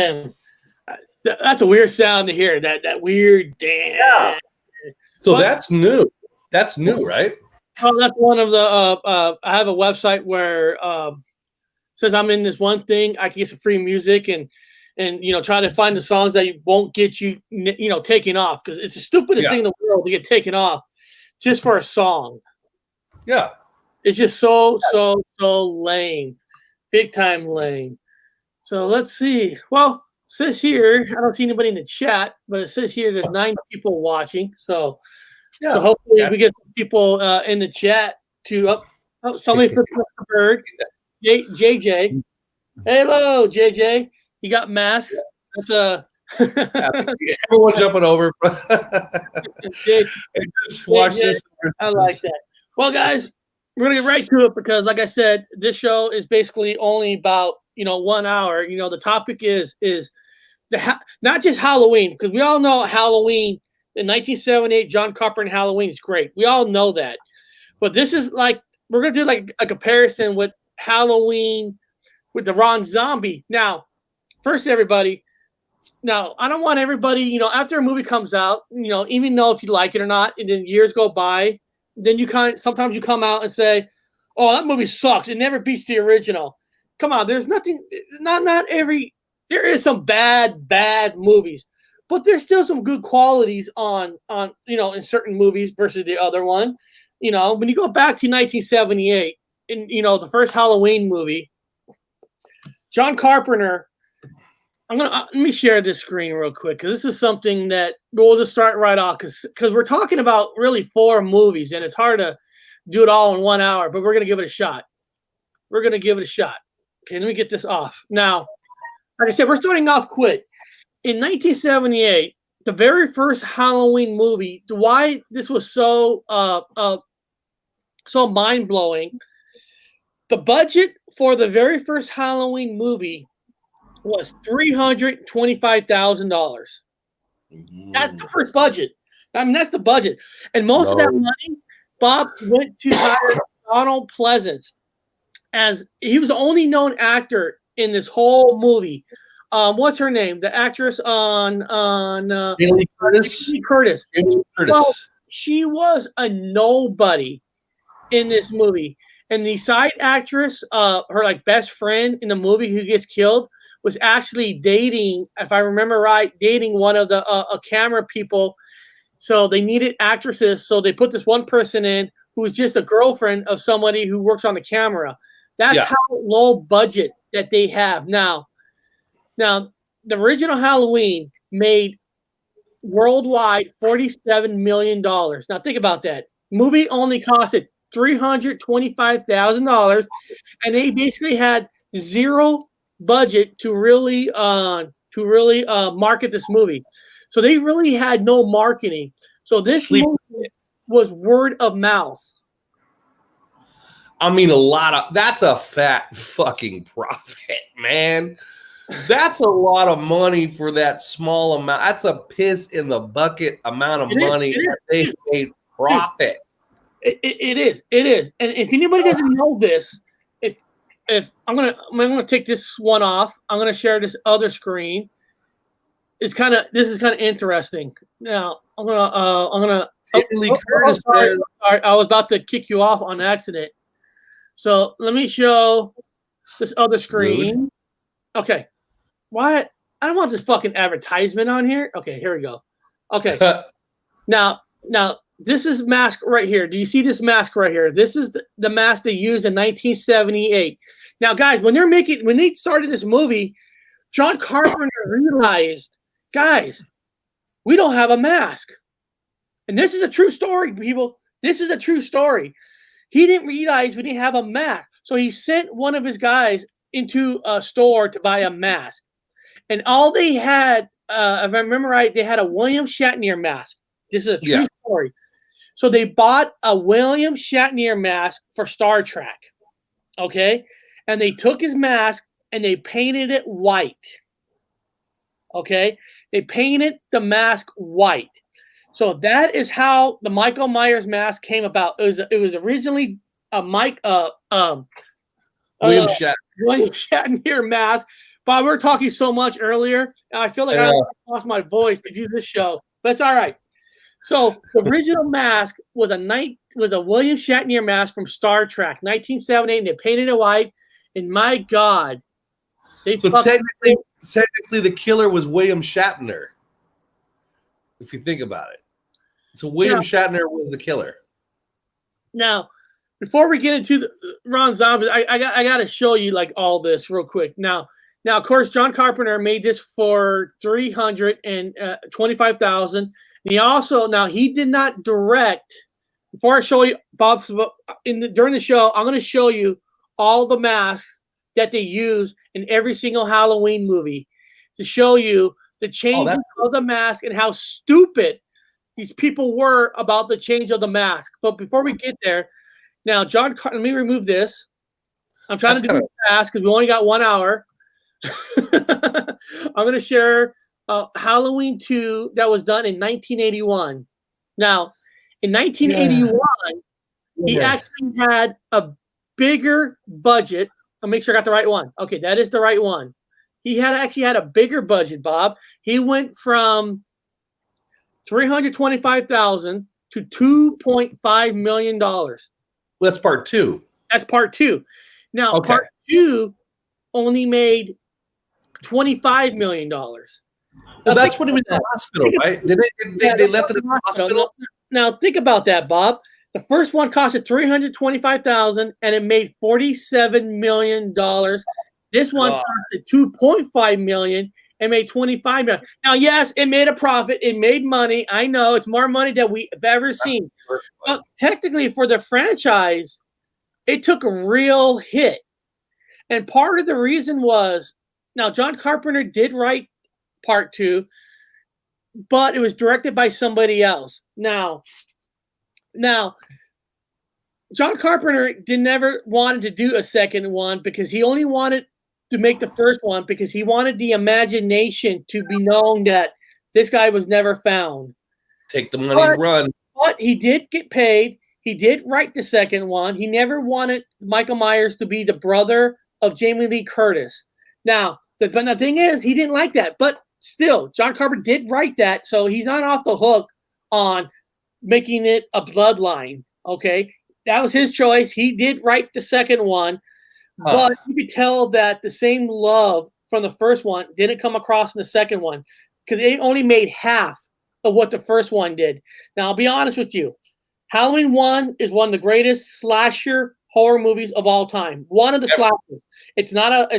damn. That's a weird sound to hear. That weird damn. Yeah. So that's new. That's new, right? Oh, that's one of the. I have a website where says I'm in this one thing. I can get some free music and try to find the songs that won't get you taken off, because it's the stupidest thing in the world to get taken off just for a song. Yeah, it's just so lame, big time lame. So let's see. Well, it says here, I don't see anybody in the chat, but it says here there's 9 people watching. So hopefully we get people in the chat to somebody put the bird. JJ. Hello, JJ. You got masks. That's everyone jumping over. Just watch this. I like that. Well, guys, we're gonna get right to it because, like I said, this show is basically only about 1 hour. The topic is not just Halloween, because we all know Halloween in 1978. John Carpenter Halloween is great. We all know that, but this is like we're gonna do like a comparison with Halloween with the Ron Zombie. Now, first, everybody. Now, I don't want everybody, after a movie comes out, even though if you like it or not, and then years go by, then sometimes you come out and say, "Oh, that movie sucks. It never beats the original." Come on, there's nothing. There is some bad movies, but there's still some good qualities on in certain movies versus the other one. When you go back to 1978, in the first Halloween movie, John Carpenter. Let me share this screen real quick, because this is something that we'll just start right off, because we're talking about really 4 movies, and it's hard to do it all in 1 hour, but we're going to give it a shot. Okay, let me get this off. Now, like I said, we're starting off quick. In 1978, the very first Halloween movie, why this was so mind-blowing, the budget for the very first Halloween movie was $325,000. That's the first budget. I mean, that's the budget. And most of that money, Bob went to hire Donald Pleasance, as he was the only known actor in this whole movie. What's her name? The actress on Jamie Curtis. Well, she was a nobody in this movie. And the side actress, her best friend in the movie who gets killed, was actually dating, if I remember right, one of the camera people. So they needed actresses, so they put this one person in who was just a girlfriend of somebody who works on the camera. That's how low budget that they have now. Now, the original Halloween made worldwide $47 million. Now think about that. Movie only costed $325,000, and they basically had zero budget to really market this movie. So they really had no marketing. So this movie was word of mouth. I mean, that's a fat fucking profit, man. That's a lot of money for that small amount. That's a piss in the bucket amount of money that they made profit. It is. And if anybody doesn't know this, if I'm gonna take this one off, I'm gonna share this other screen. This is kind of interesting. Now I'm gonna. Sorry, I was about to kick you off on accident. So let me show this other screen. Okay. What? I don't want this fucking advertisement on here. Okay, here we go. Okay. Now this is mask right here. Do you see this mask right here? This is the mask they used in 1978. Now, guys, when they started this movie, John Carpenter realized, guys, we don't have a mask. And this is a true story, people. This is a true story. He didn't realize we didn't have a mask. So he sent one of his guys into a store to buy a mask. And all they had, if I remember right, they had a William Shatner mask. This is a true story. So they bought a William Shatner mask for Star Trek, okay? And they took his mask and they painted it white, okay? They painted the mask white. So that is how the Michael Myers mask came about. It was originally a William Shatner mask, Bob, we were talking so much earlier, and I feel like I lost my voice to do this show. But it's all right. So the original mask was a William Shatner mask from Star Trek, 1978, and they painted it white. And my God, technically the killer was William Shatner, if you think about it. So William Shatner was the killer. Now, before we get into the Ron Zombie, I got to show you like all this real quick. Now, of course, John Carpenter made this for $325,000. And he did not direct. Before I show you, Bob, during the show, I'm going to show you all the masks that they use in every single Halloween movie to show you the changes of the mask and how stupid these people were about the change of the mask. But before we get there, now, let me remove this. I'm trying to do it fast because we only got 1 hour. I'm going to share Halloween 2 that was done in 1981. Now, in 1981, he actually had a bigger budget. I'll make sure I got the right one. Okay, that is the right one. He actually had a bigger budget, Bob. He went from $325,000 to $2.5 million. Well, that's part 2. That's part 2. Now, part 2 only made $25 million. Well, that's when he was in the hospital, right? They left it in the hospital. Now, think about that, Bob. The first one costed $325,000, and it made $47 million. This one costed $2.5 million and made $25 million. Now, yes, it made a profit. It made money. I know it's more money than we've ever seen. But technically, for the franchise, it took a real hit. And part of the reason was, now, John Carpenter did write part 2, but it was directed by somebody else. Now, John Carpenter never wanted to do a second one because he only wanted to make the first one because he wanted the imagination to be known that this guy was never found. Take the money and run. But he did get paid. He did write the second one. He never wanted Michael Myers to be the brother of Jamie Lee Curtis. Now, but the thing is, he didn't like that. But still, John Carpenter did write that, so he's not off the hook on making it a bloodline. Okay, that was his choice. He did write the second one, but you could tell that the same love from the first one didn't come across in the second one because it only made half of what the first one did. Now, I'll be honest with you. Halloween 1 is one of the greatest slasher horror movies of all time. One of the slashers. It's not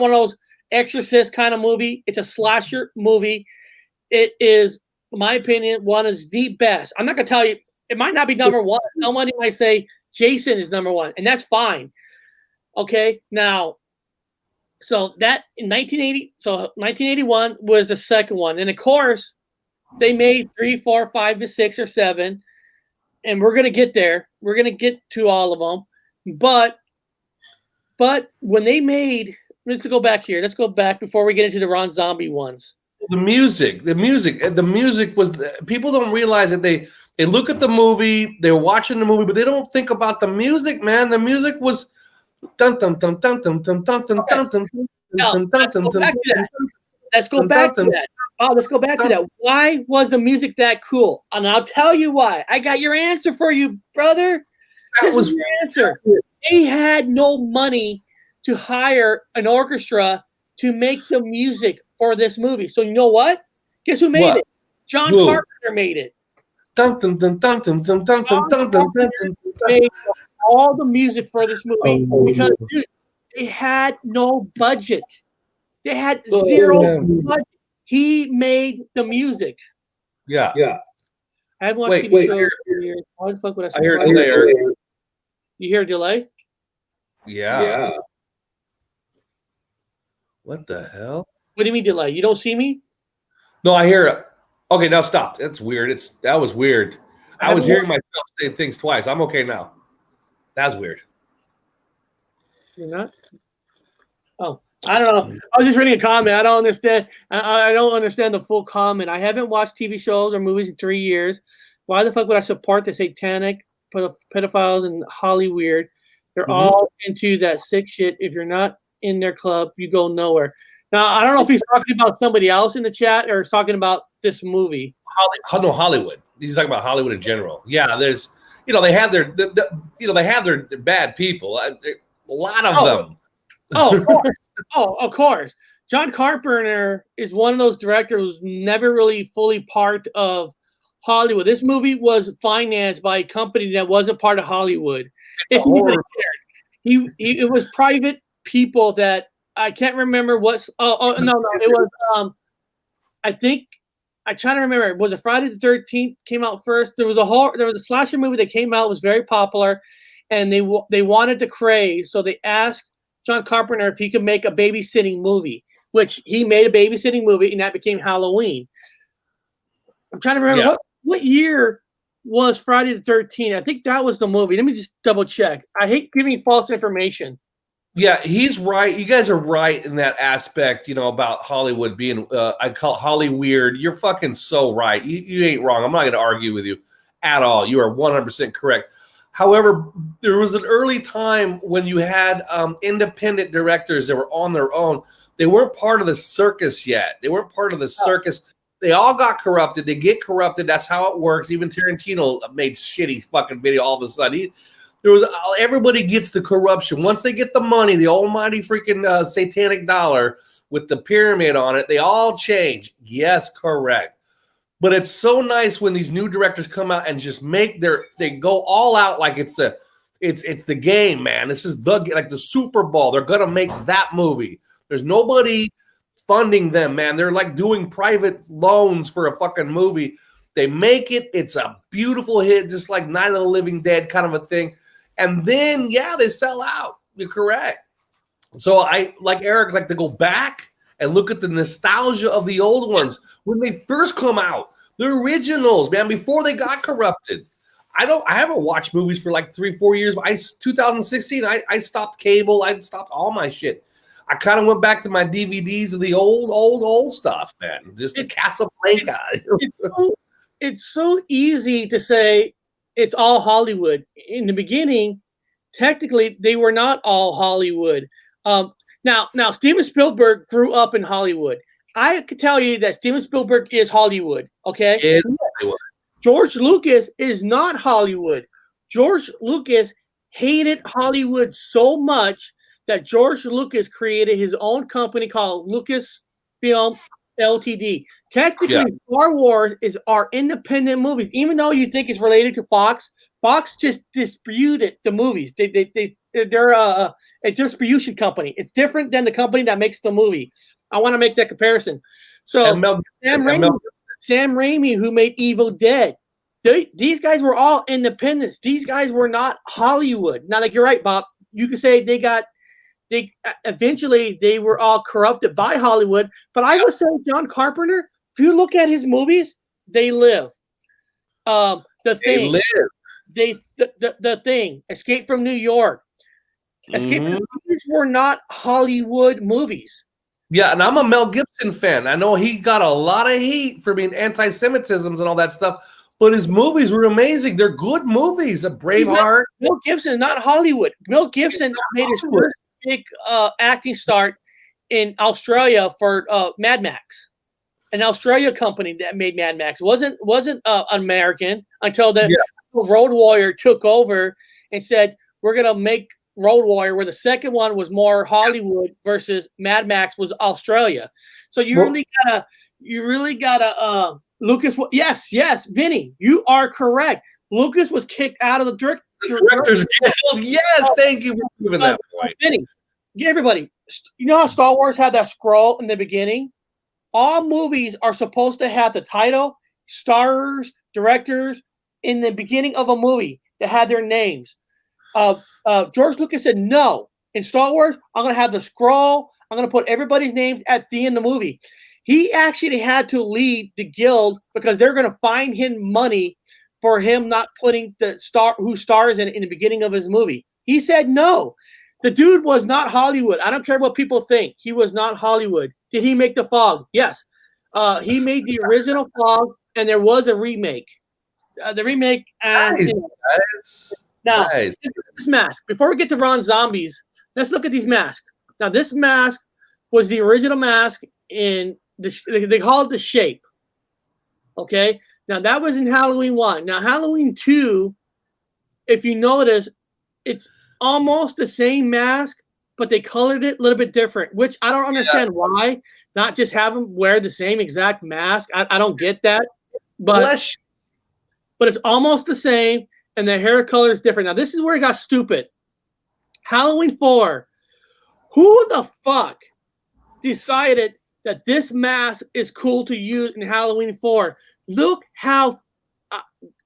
one of those Exorcist kind of movie. It's a slasher movie. It is, in my opinion, one is the best. I'm not going to tell you, it might not be number 1. Somebody might say Jason is number 1, and that's fine. Okay, now, so that in 1981 was the second one. And of course, they made 3, 4, 5 to 6 or 7, and we're going to get there. We're going to get to all of them. But when they made, let's go back here. Let's go back before we get into the Ron Zombie ones. The music was, people don't realize that they look at the movie, they're watching the movie, but they don't think about the music, man. The music was dun dun dun dun dun dun dun dun dun dun dun dun dun. Let's go back to that. Oh, let's go back to that. Why was the music that cool? And I'll tell you why. I got your answer for you, brother. This is your answer. They had no money to hire an orchestra to make the music for this movie. So you know what? Guess who made it? John Carpenter made it. Dun dun dun dun dun dun dun dun dun dun dun. Made all the music for this movie because dude, they had no budget. They had zero budget. He made the music. Yeah. I haven't watched TV shows for years. Why the fuck would I say? I heard delay. You hear a delay? Yeah. What the hell? What do you mean delay? You don't see me? No, I hear it. Okay, now stop. That's weird. That was weird. I was hearing myself say things twice. I'm okay now. That's weird. You're not? Oh, I don't know. I was just reading a comment. I don't understand. I don't understand the full comment. I haven't watched TV shows or movies in 3 years. Why the fuck would I support the satanic pedophiles and Holly weird? They're all into that sick shit. If you're not in their club, you go nowhere. Now, I don't know if he's talking about somebody else in the chat or he's talking about this movie. No, Hollywood. He's talking about Hollywood in general. Yeah, there's, they have their, they have their bad people. A lot of them. Of course. Of course. John Carpenter is one of those directors who's never really fully part of Hollywood. This movie was financed by a company that wasn't part of Hollywood. It was private people that I can't remember what's. No, it was. I think I'm trying to remember. Was it Friday the 13th came out first? There was a slasher movie that came out, was very popular, and they wanted to craze, so they asked John Carpenter if he could make a babysitting movie, which he made a babysitting movie, and that became Halloween. I'm trying to remember what year was Friday the 13th. I think that was the movie. Let me just double check. I hate giving false information. Yeah, he's right. You guys are right in that aspect, about Hollywood being, I call it Holly weird. You're fucking so right. You ain't wrong. I'm not going to argue with you at all. You are 100% correct. However, there was an early time when you had independent directors that were on their own. They weren't part of the circus yet. They weren't part of the circus. They all got corrupted. They get corrupted. That's how it works. Even Tarantino made shitty fucking video all of a sudden. Everybody gets the corruption. Once they get the money, the almighty freaking satanic dollar with the pyramid on it, they all change. Yes, correct. But it's so nice when these new directors come out and just they go all out like it's the game, man. This is like the Super Bowl. They're gonna make that movie. There's nobody funding them, man. They're like doing private loans for a fucking movie. They make it. It's a beautiful hit, just like Night of the Living Dead kind of a thing. And then, they sell out. You're correct. So I, like Eric, like to go back and look at the nostalgia of the old ones when they first come out. The originals, man, before they got corrupted. I haven't watched movies for like 3-4 years. 2016, I stopped cable. I stopped all my shit. I kind of went back to my DVDs of the old stuff, man. Just the Casablanca. It's so easy to say it's all Hollywood. In the beginning, technically, they were not all Hollywood. Now, Steven Spielberg grew up in Hollywood. I could tell you that Steven Spielberg is Hollywood, okay? Is Hollywood. George Lucas is not Hollywood. George Lucas hated Hollywood so much that George Lucas created his own company called Lucasfilm Ltd. Technically, Star Wars are independent movies. Even though you think it's related to Fox, Fox just distributed the movies. They're a distribution company. It's different than the company that makes the movie. I want to make that comparison. So Sam Raimi, who made Evil Dead, these guys were all independents. These guys were not Hollywood. Now, like you're right, Bob. You could say they eventually they were all corrupted by Hollywood. But I would say John Carpenter, if you look at his movies, they live. The Thing, Escape from New York. Escape from movies were not Hollywood movies. Yeah, and I'm a Mel Gibson fan. I know he got a lot of heat for being anti-Semitism and all that stuff, but his movies were amazing. They're good movies. A Braveheart. Mel Gibson is not Hollywood. Mel Gibson made his first big acting start in Australia for Mad Max, an Australia company that made Mad Max. Wasn't American until the Road Warrior took over and said, we're going to make Road Warrior, where the second one was more Hollywood versus Mad Max was Australia. So you really gotta Lucas. Yes, Vinny, you are correct. Lucas was kicked out of the Directors Guild. Yes, thank you for proving that point. Vinny, everybody, you know how Star Wars had that scroll in the beginning? All movies are supposed to have the title, stars, directors in the beginning of a movie that had their names. George Lucas said, no, in Star Wars, I'm going to have the scroll. I'm going to put everybody's names at the end of the movie. He actually had to lead the guild because they're going to fine him money for him not putting the who stars in the beginning of his movie. He said no. The dude was not Hollywood. I don't care what people think. He was not Hollywood. Did he make The Fog? Yes. He made the original Fog, and there was a remake. The remake. Now, this mask. Before we get to Ron Zombies, let's look at these masks. Now, this mask was the original mask in they call it the Shape. Okay. Now that was in Halloween 1. Now Halloween 2, if you notice, it's almost the same mask, but they colored it a little bit different, which I don't understand why. Not just have them wear the same exact mask. I don't get that. But it's almost the same, and the hair color is different. Now this is where it got stupid. Halloween 4. Who the fuck decided that this mask is cool to use in Halloween 4? Look how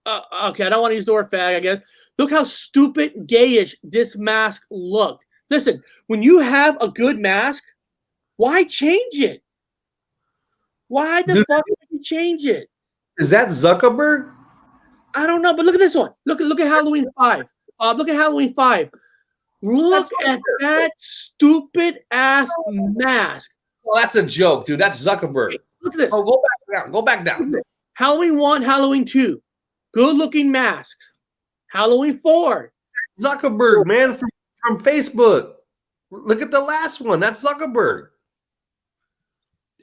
okay, I don't want to use the word fag, I guess. Look how stupid, gayish this mask looked. Listen, when you have a good mask, why change it? Why the fuck would you change it? Is that Zuckerberg? I don't know, but look at this one. Look at Halloween 5. Look at Halloween 5. Look at that stupid ass mask. Well, that's a joke, dude. That's Zuckerberg. Look at this. Oh, go back down. Go back down. Halloween 1, Halloween 2. Good looking masks. Halloween 4. Zuckerberg, man, from Facebook. Look at the last one. That's Zuckerberg.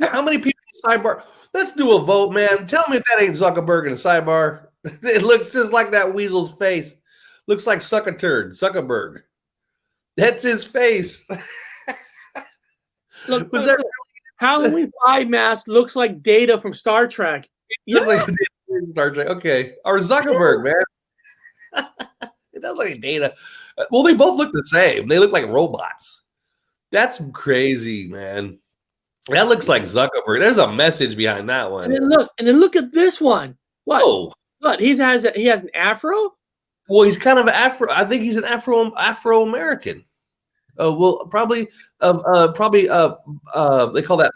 How many people in sidebar? Let's do a vote, man. Tell me if that ain't Zuckerberg in a sidebar. It looks just like that weasel's face. Looks like Suckerturd, Zuckerberg. That's his face. Look, Halloween 5 mask looks like Data from Star Trek. Yeah. Like Star Trek. Okay. Or Zuckerberg, man. It does look like Data. Well, they both look the same. They look like robots. That's crazy, man. That looks like Zuckerberg. There's a message behind that one. And then look at this one. What? Oh. What? He has an afro? Well, he's kind of Afro. I think he's an Afro-American. Well, probably they call that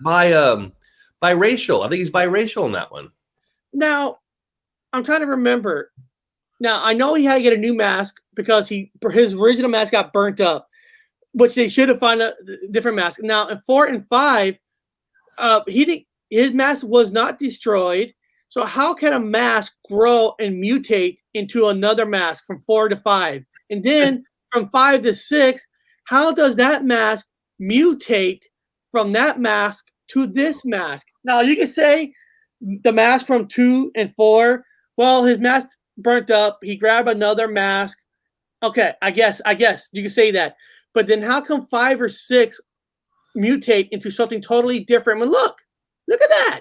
biracial. I think he's biracial in that one. Now, I'm trying to remember. Now, I know he had to get a new mask because his original mask got burnt up, which they should have found a different mask. Now, in 4 and 5, his mask was not destroyed. So how can a mask grow and mutate into another mask from 4 to 5? And then from 5 to 6, how does that mask mutate from that mask to this mask? Now, you can say the mask from 2 and 4, well, his mask burnt up. He grabbed another mask. Okay, I guess you can say that. But then how come 5 or 6 mutate into something totally different? I mean, look at that.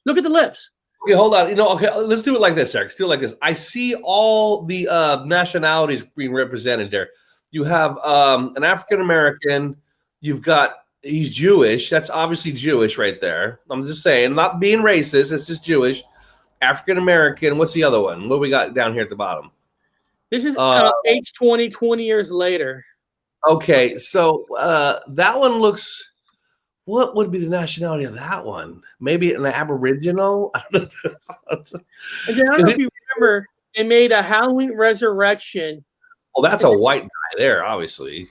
Look at the lips. Okay, hold on. Okay, let's do it like this, Eric. Let's do it like this. I see all the nationalities being represented there. You have an African American. You've got he's Jewish. That's obviously Jewish right there. I'm just saying, not being racist. It's just Jewish. African American. What's the other one? What we got down here at the bottom? This is age 20 years later. Okay, so that one looks. What would be the nationality of that one? Maybe an Aboriginal? And then I don't know if you remember, they made a Halloween Resurrection. Well, that's a white guy there, obviously.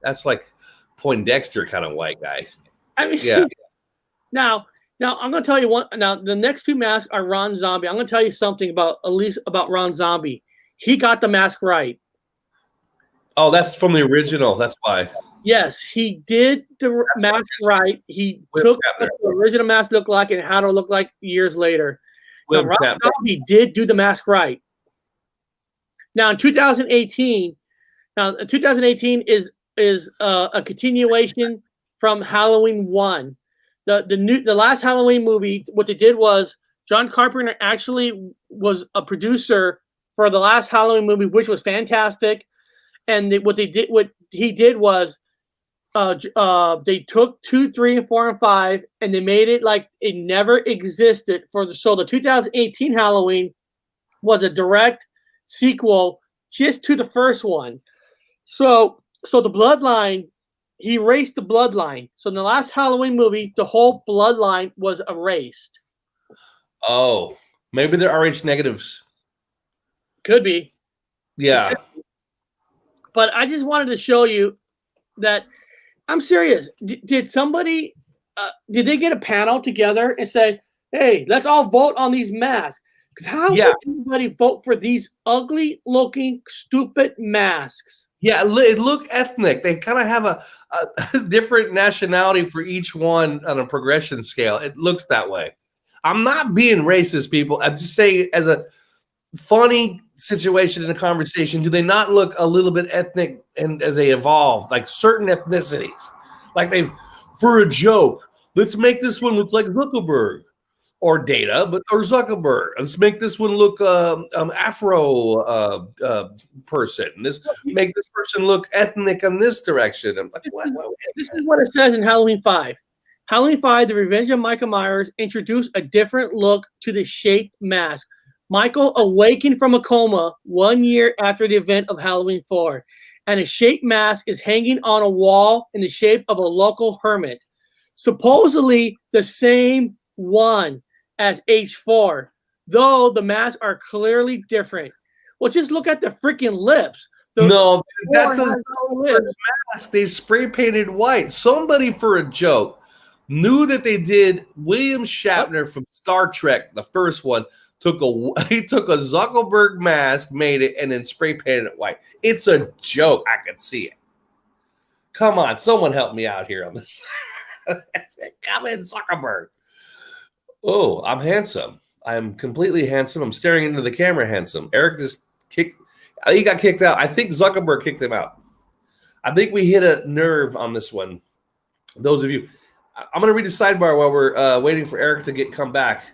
That's like Poindexter kind of white guy. I mean, yeah. Now I'm going to tell you one. Now the next 2 masks are Ron Zombie. I'm going to tell you something about Ron Zombie. He got the mask right. Oh, that's from the original. That's why. Yes, he did the mask right. He took what the original mask looked like and how to look like years later. Now, Ron Zombie did do the mask right. Now in 2018, is a continuation from Halloween 1. The last Halloween movie, what they did was John Carpenter actually was a producer for the last Halloween movie, which was fantastic. And what he did was they took 2, 3, and 4, and 5, and they made it like it never existed. So the 2018 Halloween was a direct sequel just to the first one. So the bloodline, he erased the bloodline. So in the last Halloween movie, the whole bloodline was erased. Oh, maybe they're RH negatives. Could be. Yeah. But I just wanted to show you that I'm serious. Did somebody, did they get a panel together and say, hey, let's all vote on these masks? Because how would anybody vote for these ugly looking, stupid masks? Yeah, it look ethnic. They kind of have a different nationality for each one on a progression scale. It looks that way. I'm not being racist, people. I'm just saying, as a funny situation in a conversation, do they not look a little bit ethnic and as they evolve, like certain ethnicities? Like they, for a joke, let's make this one look like Zuckerberg. Or Data, or Zuckerberg. Let's make this one look Afro person. Make this person look ethnic in this direction. I'm like, this is what it says in Halloween 5. Halloween 5, The Revenge of Michael Myers introduced a different look to the shaped mask. Michael awakened from a coma 1 year after the event of Halloween 4, and a shaped mask is hanging on a wall in the shape of a local hermit. Supposedly the same one as H4, though the masks are clearly different. Well, just look at the freaking lips. No, that's a mask. They spray painted white. Somebody, for a joke, knew that they did. William Shatner from Star Trek, the first one, took a Zuckerberg mask, made it, and then spray painted it white. It's a joke. I could see it. Come on, someone help me out here on this. Come in, Zuckerberg. Oh, I'm handsome. I'm completely handsome. I'm staring into the camera handsome. Eric just he got kicked out. I think Zuckerberg kicked him out. I think we hit a nerve on this one. Those of you, I'm going to read the sidebar while we're waiting for Eric to come back.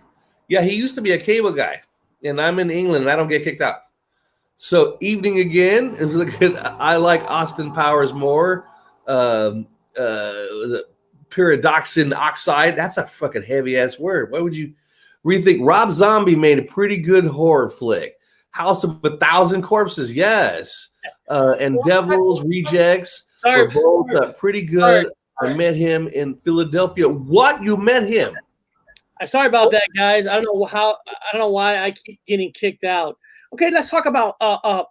Yeah, he used to be a cable guy, and I'm in England, and I don't get kicked out. So evening again. I like Austin Powers more. Was it pyridoxine oxide? That's a fucking heavy ass word. Why would you rethink? Rob Zombie made a pretty good horror flick. House of 1,000 Corpses, yes. And Devil's Rejects were both pretty good. I met him in Philadelphia. What? You met him? Sorry about that, guys. I don't know why I keep getting kicked out. Okay, let's talk about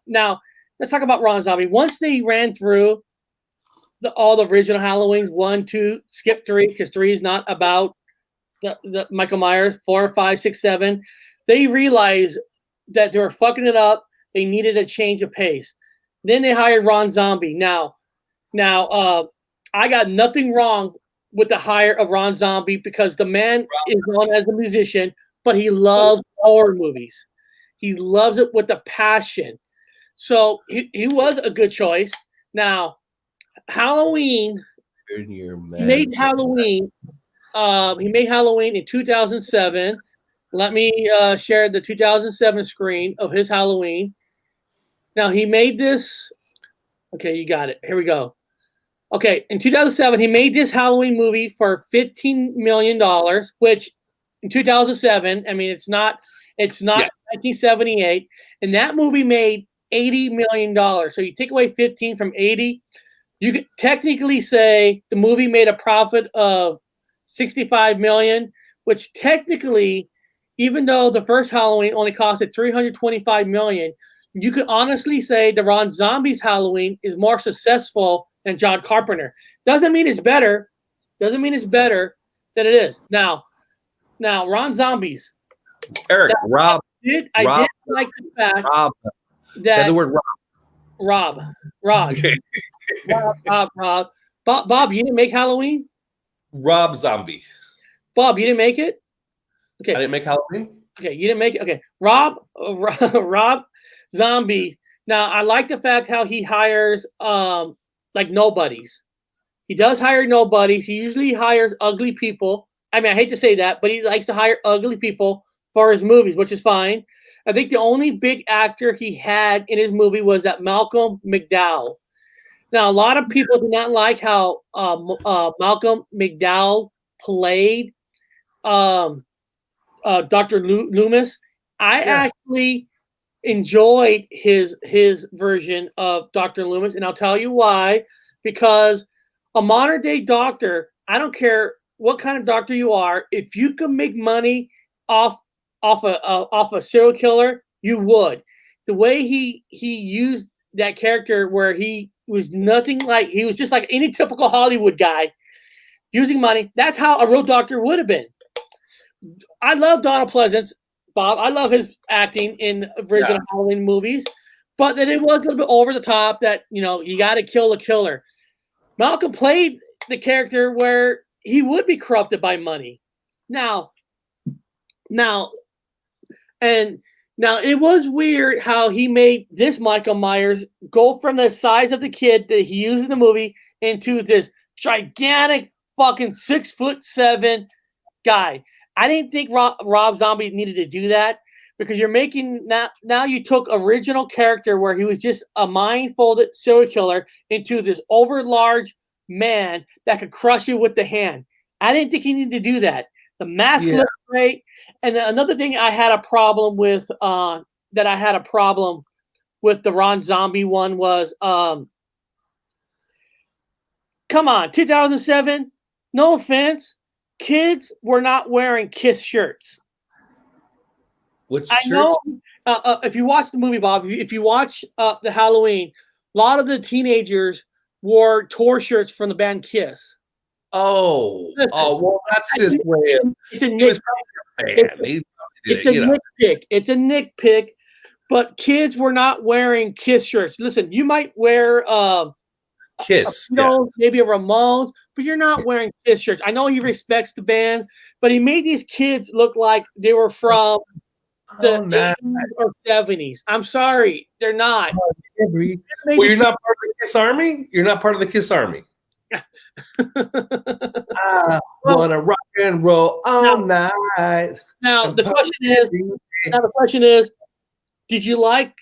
now. Let's talk about Ron Zombie. Once they ran through all the original Halloweens, 1, 2, skip 3 because 3 is not about the Michael Myers. 4, 5, 6, 7. They realized that they were fucking it up. They needed a change of pace. Then they hired Ron Zombie. Now, I got nothing wrong with the hire of Ron Zombie because the man is known as a musician, but he loves horror movies. He loves it with a passion. So he was a good choice. Now, Halloween. He made Halloween. He made Halloween in 2007. Let me share the 2007 screen of his Halloween. Now he made this. Okay, you got it. Here we go. Okay, in 2007 he made this Halloween movie for $15 million, which in 2007, I mean it's not 1978, and that movie made $80 million. So you take away 15 from 80. You could technically say the movie made a profit of $65 million, which technically, even though the first Halloween only costed $325 million, you could honestly say the Ron Zombie's Halloween is more successful than John Carpenter. Doesn't mean it's better. Doesn't mean it's better than it is. Now Ron Zombie's. Eric, I did like the fact that say the word Rob. Okay. Rob. Bob, you didn't make Halloween? Rob Zombie. Bob, you didn't make it? Okay. I didn't make Halloween? Okay, you didn't make it? Okay. Rob Zombie. Now, I like the fact how he hires like nobodies. He does hire nobodies. He usually hires ugly people. I mean, I hate to say that, but he likes to hire ugly people for his movies, which is fine. I think the only big actor he had in his movie was that Malcolm McDowell. Now, a lot of people do not like how Malcolm McDowell played Dr. Loomis. I actually enjoyed his version of Dr. Loomis, and I'll tell you why. Because a modern day doctor, I don't care what kind of doctor you are, if you can make money off a serial killer, you would. The way he used that character, where he was nothing like, he was just like any typical Hollywood guy using money. That's how a real doctor would have been. I love Donald Pleasance. Bob. I love his acting in original Halloween movies, but that it was a little bit over the top. That you got to kill the killer. Malcolm played the character where he would be corrupted by money. Now it was weird how he made this Michael Myers go from the size of the kid that he used in the movie into this gigantic fucking 6'7" guy. I didn't think Rob Zombie needed to do that because you're making now you took original character where he was just a mind-folded serial killer into this overlarge man that could crush you with the hand. I didn't think he needed to do that. The mask looked great. And another thing I had a problem with the Ron Zombie one was come on, 2007, no offense, kids were not wearing Kiss shirts. Which I know if you watch the movie, Bob, if you watch the Halloween, a lot of the teenagers wore tour shirts from the band Kiss. Well, that's his way of. It's a nitpick. It's a nitpick, but kids were not wearing Kiss shirts. Listen, you might wear Kiss, maybe a Ramones, but you're not wearing Kiss shirts. I know he respects the band, but he made these kids look like they were from the 80s or 70s. I'm sorry, they're not. Well, you're not part of the Kiss Army? You're not part of the Kiss Army. I wanna rock and roll all night. Now the question is, did you like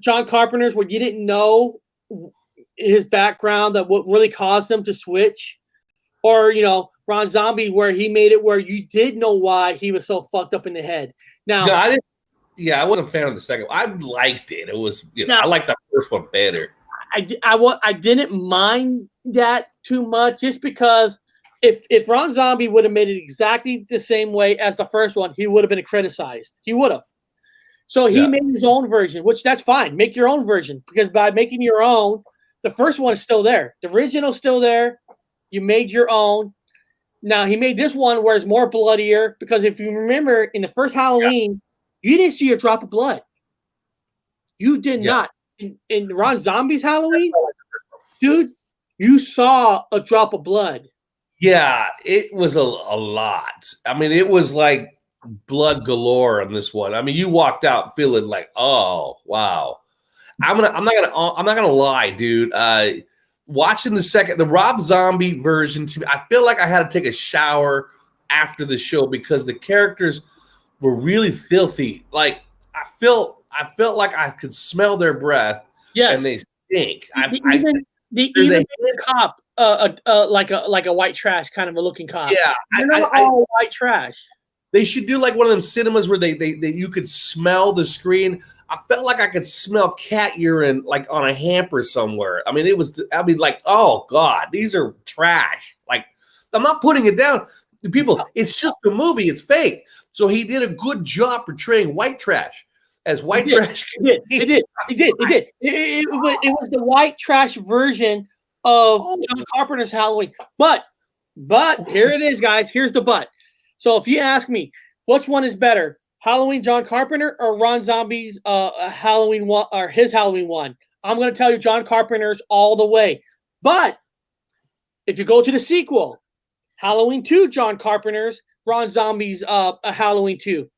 John Carpenter's where you didn't know his background, that what really caused him to switch? Or Ron Zombie where he made it where you did know why he was so fucked up in the head? Now I wasn't a fan of the second one. I liked it. It was I liked the first one better. I didn't mind that too much just because if Ron Zombie would have made it exactly the same way as the first one, he would have been criticized. He would have. So he made his own version, which that's fine. Make your own version because by making your own, the first one is still there. The original's still there. You made your own. Now he made this one where it's more bloodier because if you remember in the first Halloween, you didn't see a drop of blood. You did not. In Ron Zombie's Halloween, dude, you saw a drop of blood. Yeah, it was a lot. I mean, it was like blood galore on this one. I mean, you walked out feeling like, oh wow. I'm not gonna lie, dude. Watching the Rob Zombie version, to me, I feel like I had to take a shower after the show because the characters were really filthy. Like I felt like I could smell their breath. Yes, and they stink. Even the cop, like a white trash kind of a looking cop. Yeah, they're not all white trash. They should do like one of them cinemas where they you could smell the screen. I felt like I could smell cat urine like on a hamper somewhere. I mean, like, oh God, these are trash. Like, I'm not putting it down. The people, it's just a movie. It's fake. So he did a good job portraying white trash as white trash. He did. It was the white trash version of John Carpenter's Halloween. But here it is, guys. Here's the but. So if you ask me, which one is better? Halloween John Carpenter or Ron Zombie's Halloween one or his Halloween one? I'm going to tell you John Carpenter's all the way. But if you go to the sequel, Halloween 2, John Carpenter's, Ron Zombie's Halloween 2.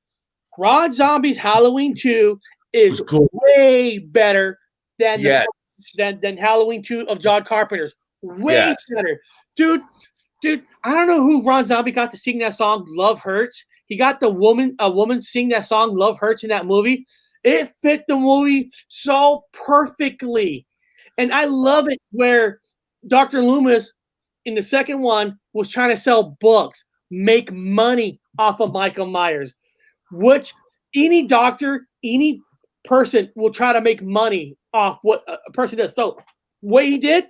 Ron Zombie's Halloween 2 is way better than Halloween 2 of John Carpenter's. Way better. Dude, I don't know who Ron Zombie got to sing that song, Love Hurts. He got a woman sing that song, Love Hurts, in that movie. It fit the movie so perfectly. And I love it where Dr. Loomis in the second one was trying to sell books, make money off of Michael Myers, which any doctor, any person will try to make money off what a person does. So what he did,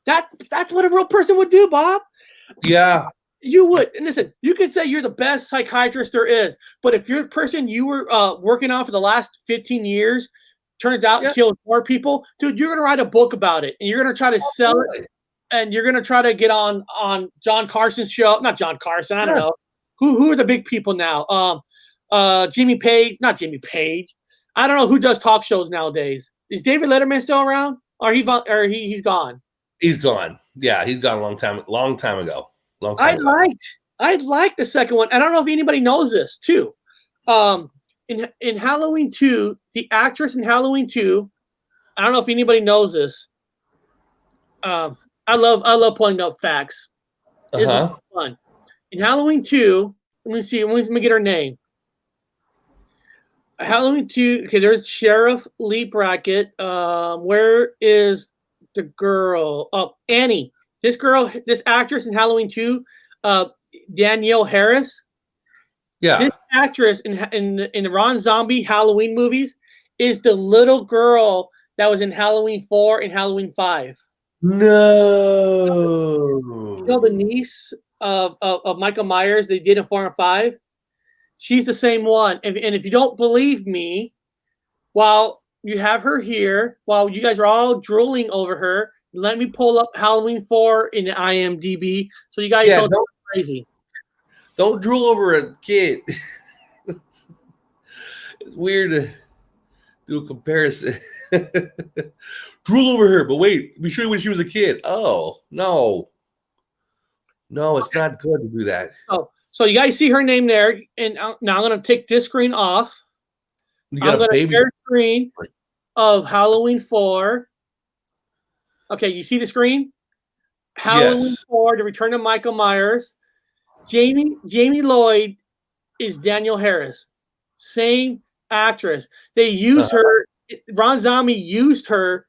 that's what a real person would do, Bob. Yeah. You would. And listen, you could say you're the best psychiatrist there is, but if you're a person you were working on for the last 15 years, turns out killed more people, dude, you're going to write a book about it, and you're going to try to sell it, and you're going to try to get on John Carson's show. Not John Carson, I don't know. Who are the big people now? Jimmy Page, not Jimmy Page. I don't know who does talk shows nowadays. Is David Letterman still around? Or he's gone? He's gone. Yeah, he's gone a long time ago. I liked the second one. I don't know if anybody knows this too. In Halloween 2, the actress in Halloween 2, I don't know if anybody knows this. I love pointing out facts. This is fun. In Halloween 2, let me get her name. Halloween 2, okay, there's Sheriff Lee Brackett. Where is the girl? Oh, Annie. This actress in Halloween 2, Danielle Harris. Yeah. This actress in the Ron Zombie Halloween movies is the little girl that was in Halloween 4 and Halloween 5. No. You know the niece of Michael Myers they did in 4 and 5? She's the same one. And if you don't believe me, while you have her here, while you guys are all drooling over her, let me pull up Halloween 4 in the IMDb so you guys don't go crazy. Don't drool over a kid. It's weird to do a comparison. Drool over her, but wait, be sure when she was a kid. Oh, no. No, it's not good to do that. Oh, so you guys see her name there, and now I'm going to take this screen off. You got I'm going to share screen of Halloween 4. Okay, you see the screen? Halloween 4, The Return of Michael Myers. Jamie Lloyd is Danielle Harris. Same actress. They used her. Ron Zombie used her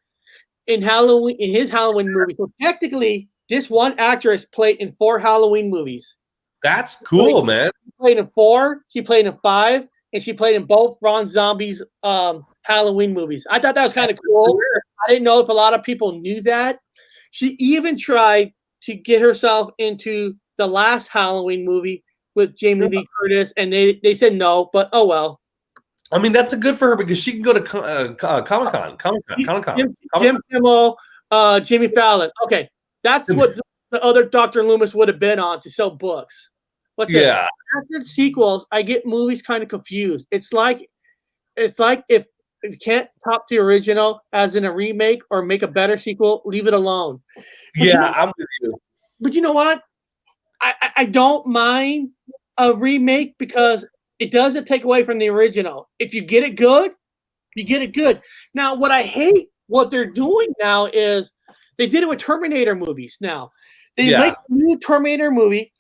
in his Halloween movie. So technically, this one actress played in 4 Halloween movies. That's cool, man. She played in 4, she played in 5, and she played in both Ron Zombie's Halloween movies. I thought that was kind of cool. I didn't know if a lot of people knew that. She even tried to get herself into the last Halloween movie with Jamie Lee Curtis, and they said no, but oh well. I mean, that's a good for her because she can go to Comic-Con. Jim Kimmel, Jimmy Fallon. Okay, that's what the other Dr. Loomis would have been on to sell books. After sequels, I get movies kind of confused. It's like if you can't top the original as in a remake or make a better sequel, leave it alone. I'm with you. But you know what? I don't mind a remake because it doesn't take away from the original. If you get it good, you get it good. Now, what I hate, what they're doing now is they did it with Terminator movies now. They make a new Terminator movie,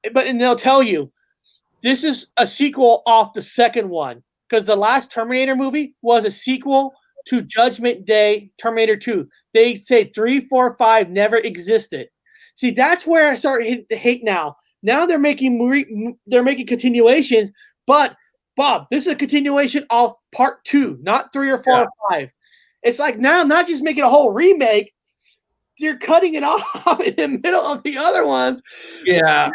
and they'll tell you, this is a sequel off the second one. Because the last Terminator movie was a sequel to Judgment Day, Terminator 2. They say 3, 4, 5 never existed. See, that's where I start to hate now. Now they're making continuations, but Bob, this is a continuation of part 2, not 3 or 4 or 5. It's like now, not just making a whole remake, you're cutting it off in the middle of the other ones. Yeah,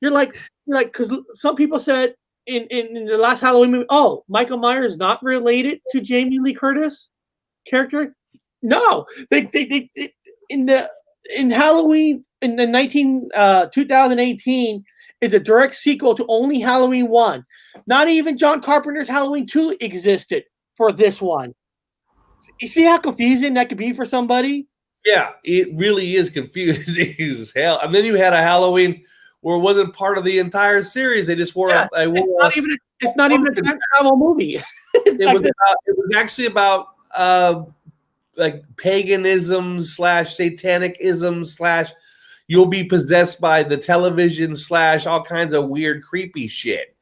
you're like, because some people said in the last Halloween movie, oh, Michael Myers not related to Jamie Lee Curtis character. No, they in Halloween in the 2018 is a direct sequel to only Halloween 1. Not even John Carpenter's Halloween 2 existed for this one. You see how confusing that could be for somebody? Yeah, it really is confusing as hell. And then you had a Halloween where it wasn't part of the entire series. They just wore it's not even a time travel movie. It was actually about like paganism / satanicism / you'll be possessed by the television / all kinds of weird creepy shit.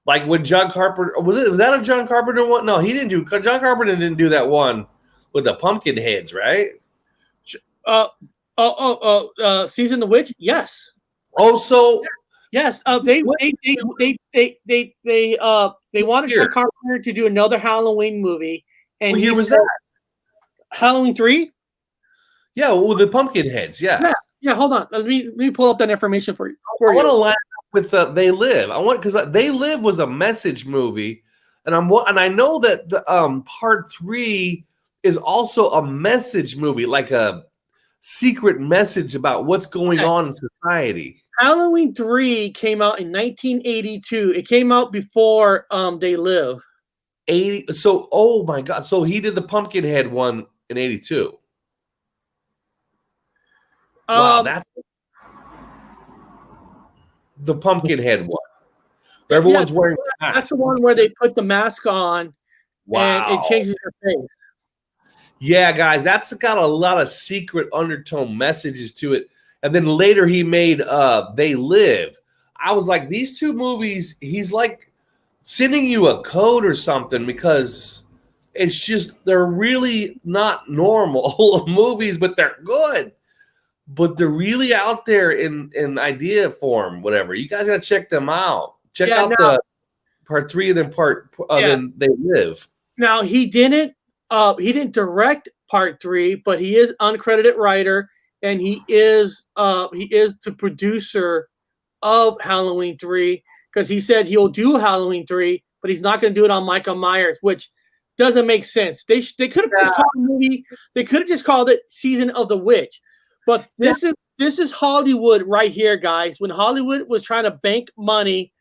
Like when John Carpenter was that a John Carpenter one? No, John Carpenter didn't do that one with the pumpkin heads, right? Season the Witch? Yes. Oh, so yes. They wanted John Carpenter to do another Halloween movie, and what year was that? Halloween 3. Yeah, with the pumpkin heads. Yeah. Hold on. Let me pull up that information for you. I want to line up with They Live. Because They Live was a message movie, and I know that the part 3 is also a message movie, like a secret message about what's going on in society. Halloween 3 came out in 1982. It came out before They Live. 80. So, oh my God. So he did the Pumpkinhead one in 82. Wow, that's the Pumpkinhead one. Everyone's wearing a mask. That's the one where they put the mask on and it changes your face. Yeah, guys, that's got a lot of secret undertone messages to it. And then later he made They Live. I was like, these two movies, he's like sending you a code or something, because it's just, they're really not normal movies, but they're good. But they're really out there in idea form, whatever. You guys got to check them out. Check out the part 3 and then then They Live. Now he didn't direct part 3, but he is uncredited writer, and he is the producer of Halloween 3, because he said he'll do Halloween 3, but he's not going to do it on Michael Myers, which doesn't make sense. They could have just called the movie. They could have just called it Season of the Witch. But this is Hollywood right here, guys. When Hollywood was trying to bank money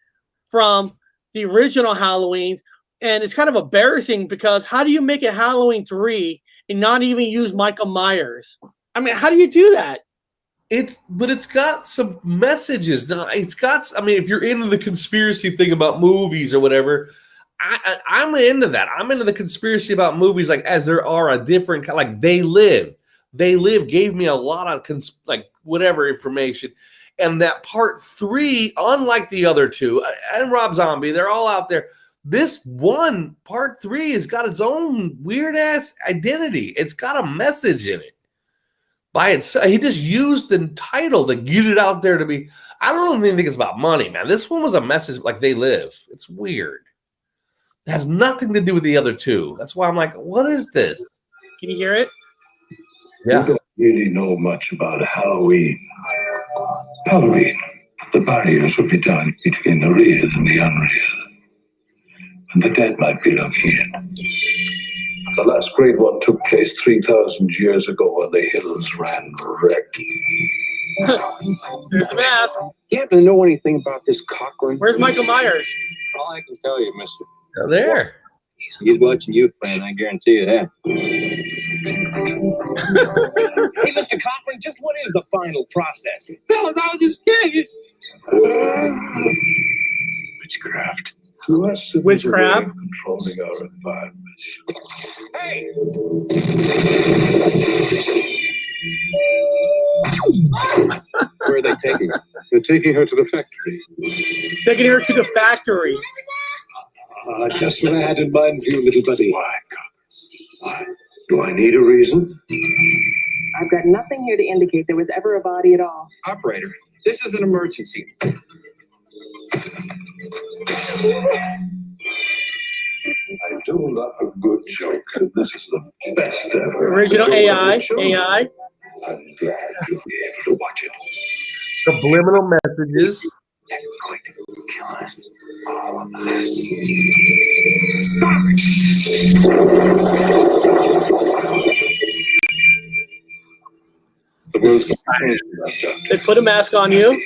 from the original Halloweens, and it's kind of embarrassing, because how do you make a Halloween 3 and not even use Michael Myers? I mean, how do you do that? But it's got some messages. Now, if you're into the conspiracy thing about movies or whatever, I'm into that. I'm into the conspiracy about movies, like, as there are a different, like They Live. They Live gave me a lot of whatever information. And that part 3, unlike the other two, and Rob Zombie, they're all out there. This one, part 3, has got its own weird ass identity. It's got a message in it. By itself, he just used the title to get it out there to be. I don't even think it's about money, man. This one was a message, like They Live. It's weird. It has nothing to do with the other two. That's why I'm like, what is this? Can you hear it? Yeah. We don't really know much about Halloween. Halloween, the barriers will be down between the real and the unreal. And the dead might be looking in. The last great one took place 3,000 years ago when the hills ran red. There's the mask. You happen to know anything about this Cochran? Where's Michael Myers? All I can tell you, mister. They're there. He's watching you, friend. I guarantee you that. Hey, Mr. Cochran, just what is the final process? Fellas, I was just kidding. Witchcraft. To us, it is a way Witchcraft? of controlling our environment. Hey! Where are they taking her? They're taking her to the factory. Taking her to the factory. Just what I had in mind for you, little buddy. Why, Why? Do I need a reason? I've got nothing here to indicate there was ever a body at all. Operator, this is an emergency. I do love a good joke. This is the best ever. Original AI. I'm glad you'll be able to watch it. Subliminal messages. They're going to kill us. All of us. Stop it! The world's They put a mask on you.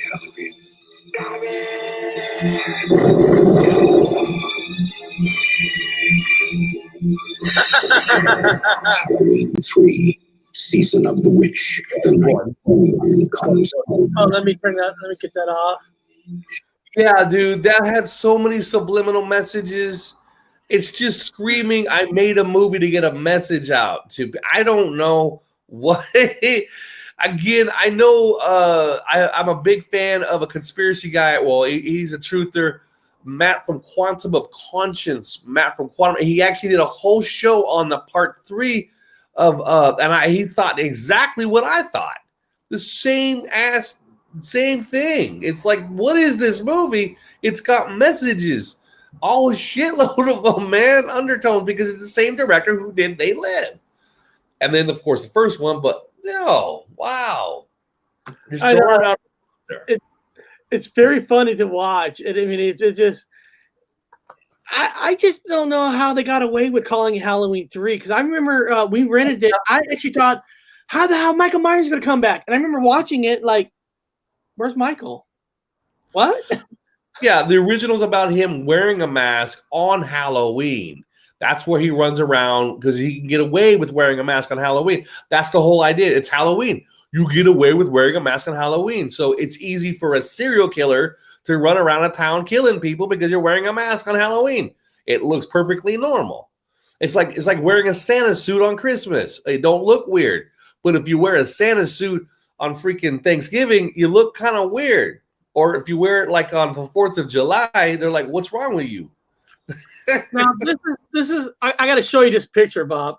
Halloween 3, Season of the Witch. The night moon comes home. Oh, let me get that off. Yeah, dude, that had so many subliminal messages. It's just screaming, I made a movie to get a message out to. I don't know what. Again, I know I'm a big fan of a conspiracy guy. Well, he's a truther. Matt from Quantum of Conscience. Matt from Quantum. He actually did a whole show on the part 3 of he thought exactly what I thought. The same thing. It's like, what is this movie? It's got messages. All a shitload of them, man. Undertones, because it's the same director who did They Live. And then, of course, the first one, but no, wow. Just I know. throwing it out there. It's very funny to watch. I mean, it's just. I just don't know how they got away with calling it Halloween 3, because I remember we rented it. I actually thought, how the hell Michael Myers is going to come back? And I remember watching it like, where's Michael? What? Yeah, the original's about him wearing a mask on Halloween. That's where he runs around because he can get away with wearing a mask on Halloween. That's the whole idea. It's Halloween. You get away with wearing a mask on Halloween. So it's easy for a serial killer to run around a town killing people because you're wearing a mask on Halloween. It looks perfectly normal. It's like wearing a Santa suit on Christmas. It don't look weird. But if you wear a Santa suit on freaking Thanksgiving, you look kind of weird. Or if you wear it like on the 4th of July, they're like, what's wrong with you? Now this is I got to show you this picture, Bob.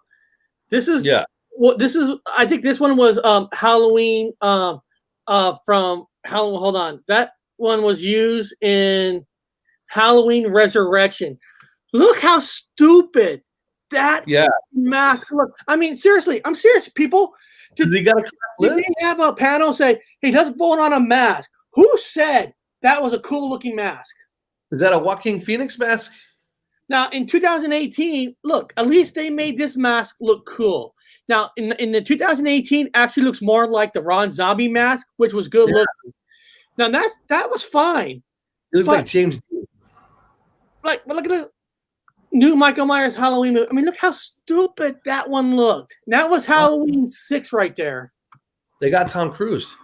This is I think this one was Halloween from Halloween. Hold on. That one was used in Halloween Resurrection. Look how stupid that mask look. I mean, seriously, I'm serious, people. Did they have a panel say, hey, let's vote on a mask? Who said that was a cool looking mask? Is that a Joaquin Phoenix mask? Now, in 2018, look, at least they made this mask look cool. Now, in the 2018, actually looks more like the Ron Zombie mask, which was good looking. Now, that was fine. It looks like James Dean. But look at the new Michael Myers Halloween movie. I mean, look how stupid that one looked. That was Halloween 6 right there. They got Tom Cruise.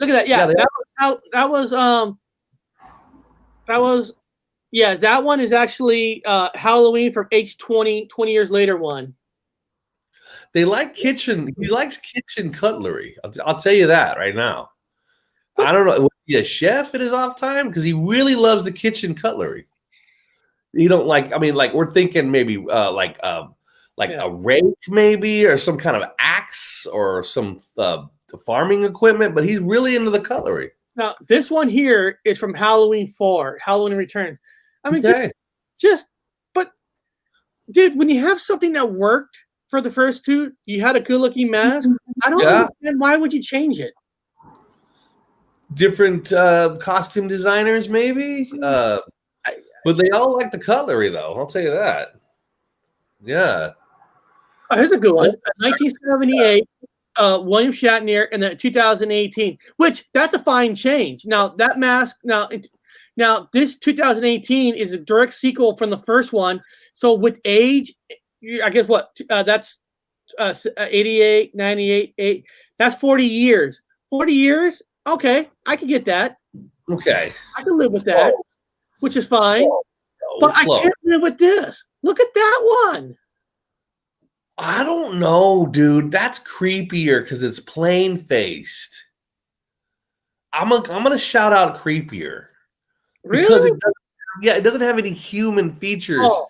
Look at that. Yeah, that one is actually Halloween from H20 20 years later one. They like kitchen. He likes kitchen cutlery. I'll tell you that right now. I don't know. Was he a chef in his off time? Because he really loves the kitchen cutlery. You don't like. I mean, like we're thinking maybe like a rake, maybe, or some kind of axe, or some farming equipment. But he's really into the cutlery. Now, this one here is from Halloween 4, Halloween Returns. I mean, but dude, when you have something that worked for the first two, you had a good-looking mask. I don't understand why would you change it. Different costume designers, maybe. But they all like the cutlery, though. I'll tell you that. Yeah. Oh, here's a good one. 1978. William Shatner, and then 2018, which that's a fine change. Now that mask, now this 2018 is a direct sequel from the first one. So with age, I guess that's 88, 98, 8. That's 40 years. 40 years? Okay, I can get that. Okay, I can live with that, which is fine. But I can't live with this. Look at that one. I don't know, dude. That's creepier because it's plain faced. I'm gonna shout out creepier. Really? Because it doesn't have any human features. Oh,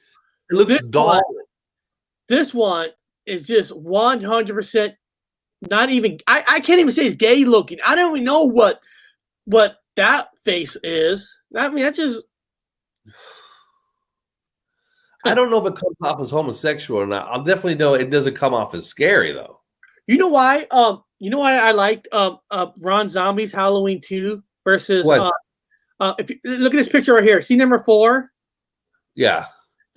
it looks dull. This one is just 100% not even. I can't even say it's gay looking. I don't even know what that face is. I mean, that's just. I don't know if it comes off as homosexual or not. I'll definitely know it doesn't come off as scary though. You know why? I liked Ron Zombie's Halloween 2 versus if you look at this picture right here. See number 4? Yeah.